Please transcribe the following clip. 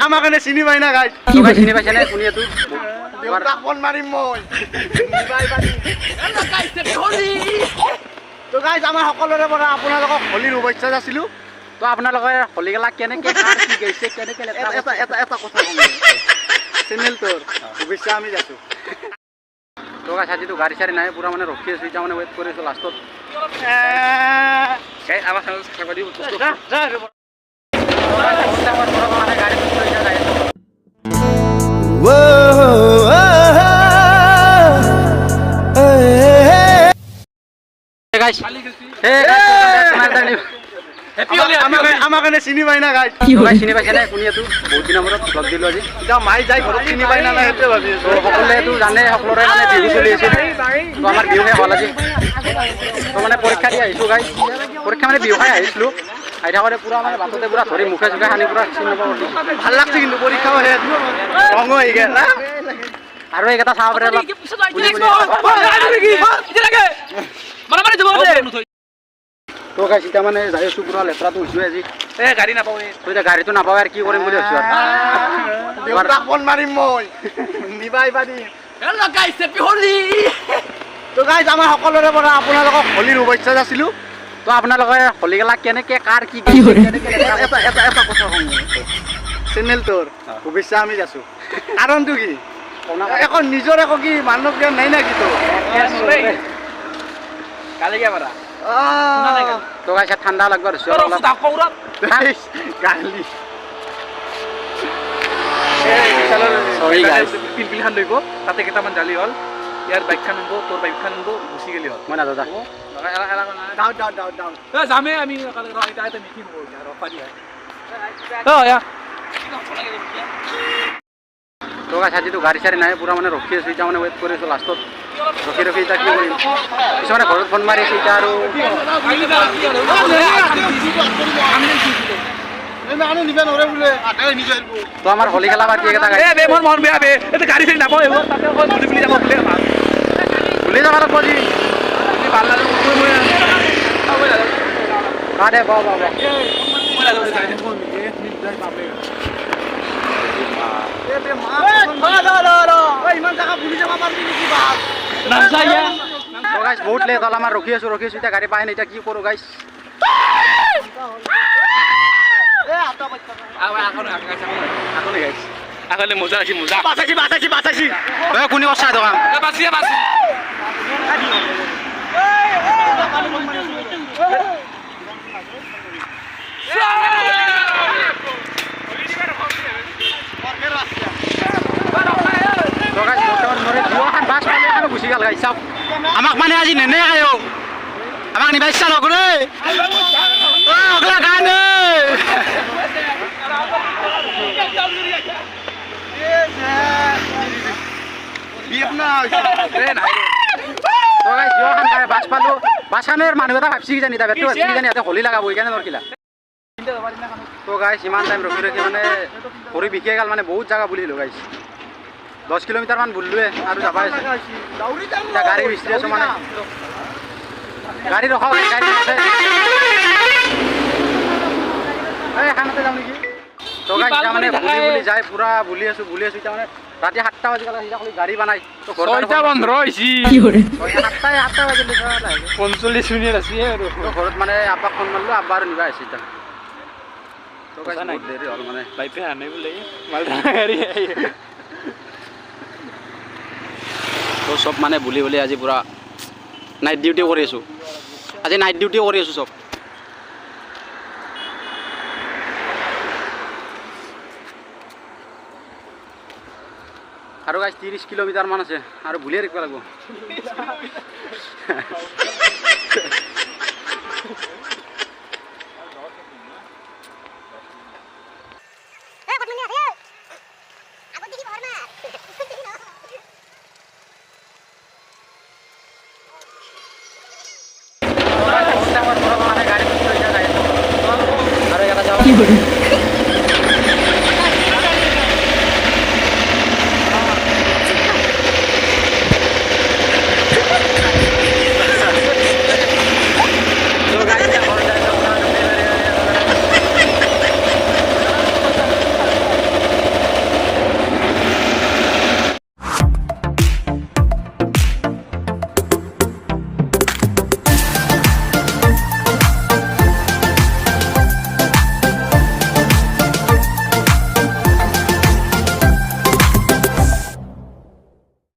আমাক এনে চিনি পাই না গাইজ চিনি পাইছে নে কোনে এইটো দেউতাক ফোন মাৰিম মই তো গাইজ আমাৰ সকলোৰে পৰা আপোনালোকক হোলীৰ শুভেচ্ছা যাচিলোঁ তো আপোনালোকে হোলী খেলা কেনেকৈ কাৰ কি গৈছে কেনেকৈ এটা কথা কওঁ চেনেলটোৰ শুভেচ্ছা আমি যাছোঁ তো গাইজ আজিতো গাড়ী চাড়ী নাই পুৰা মানে ৰখি আছোঁ এতিয়া মানে ৱেইট কৰি আছোঁ লাষ্টত আমাৰ মানে গাড়ী আমাক এনে চিনি পাই না গাইজ চিনি পাইছে নে কোনে এইটো বহুত দিনৰ মূৰত লগ দিলোঁ আজি এতিয়া মাই যাই ঘৰত চিনি পাই না নাই সেইটোৱে ভাবি আছোঁ সকলোৱেতো জানে সকলোৰে মানে বিহু চলি আছিল তো আমাৰ বিহু শেষ হ'ল আজি তো মানে পৰীক্ষা দি আহিছোঁ গাইজ পৰীক্ষা মানে বিহু খাই আহিছিলোঁ আহি থাকোঁতে পুৰা মানে বাটতে পুৰা ধৰি মুখে চুখে সানি পুৰা চিনি পাব ভাল লাগছে কিন্তু পৰীক্ষাও শেষ ৰঙো আহি গ'ল আৰু এইকেইটা চাব পাৰে অলপ তো গাইজ এতিয়া মানে যাই আছোঁ পুৰা লেতেৰাটো হৈছোঁ আজি গাড়ী নাপাওঁ তো এতিয়া গাড়ীটো নাপাওঁ আৰু কি কৰিম বুলি ভাবিছোঁ আৰু দেউতাক ফোন মাৰিম মই নিবাই পাৰিম তো গাইজ আমাৰ সকলোৰে পৰা আপোনালোকক হোলীৰ শুভেচ্ছা যাচিলোঁ তো আপোনালোকে হোলী খেলা কেনেকৈ কাৰ কি এটা কথা কওঁ চেনেলটোৰ শুভেচ্ছা আমি যাছোঁ কাৰণটো কি একো নিজৰ একো কি মানৱ জ্ঞান নাই না কিন্তু তো গাইছে ঠাণ্ডা লাগব ধৰিছোঁ গালি পিলপিলখান লৈ গ'ল তাতে কেইটামান জালি হ'ল ইয়াৰ বাইকখন আনিব তোৰ বাইকখন আনিব গুচি গেলি হ'ল মই নাযাওঁ যামেই আমি মিটিং হ'ব তো গাইছে আজিতো গাড়ী চাড়ী নাই পুৰা মানে ৰখি আছোঁ এতিয়া মানে ৱেইট কৰি আছোঁ লাষ্টত ৰখি এতিয়া কি কৰিম কিছুমানে ঘৰত ফোন মাৰি আছে এতিয়া আৰু তো আমাৰ হোলী খেলা বাকী এইকেইটা মোৰ মন বেয়া বে এইটো গাড়ী চাড়ী নাপাওঁ এইবোৰ তাতে অকল ঘূৰি ফুৰি যাব বোলে ভুলি যাব লাগিব আজি ভাল লাগে দে বাও বহুত লেট হ'ল আমাৰ ৰখি আছোঁ এতিয়া গাড়ী পাই নাই এতিয়া কি কৰোঁ গাইছ আগলে মজা আছে মজা কোনে কছা দোকান গুচি গ'ল গাইছ চাওক আমাক মানে আজি নেনে আয় আমাক নিবা ইচ্ছা নকৰে বাছ পালোঁ বাছখানৰ মানুহ এটা ভাবছি কিজানি তাতে ইয়াতে হোলী লগাব সেইকাৰণে নৰকিলা তো গাইছ ইমান টাইম ৰখি মানে ভৰি বিষাই গ'ল মানে বহুত জাগা বুলিলোঁ গাইছ 10 কিলোমিটাৰমান বুলিলোৱে আৰু যাবা আছে এতিয়া গাড়ী বিচৰি আছোঁ মানে গাড়ী ৰখাও গাড়ী আছে এখানতে যাওঁ নেকি তো গাইছ এতিয়া মানে বুলি যায় পুৰা বুলি আছোঁ এতিয়া মানে ৰাতি 7টা বাজি গ'ল গাড়ী বনাই তো ছয়টা বন্ধ হৈছে 7টা বাজিলে 45 মিনিট আছে আৰু ঘৰত মানে আব্বাক ফোন মাৰিলোঁ আব্বা আৰু নিবা আহিছে এতিয়া তো গাইছ বহুত দেৰি হ'ল মানে বাইপে আনে বোলে মালটা গাড়ী তো চব মানে বুলি আজি পুৰা নাইট ডিউটি কৰি আছোঁ আজি নাইট ডিউটি কৰি আছোঁ চব আৰু গাইছ 30 কিলোমিটাৰমান আছে আৰু বুলিয়ে ৰাখিব লাগিব কি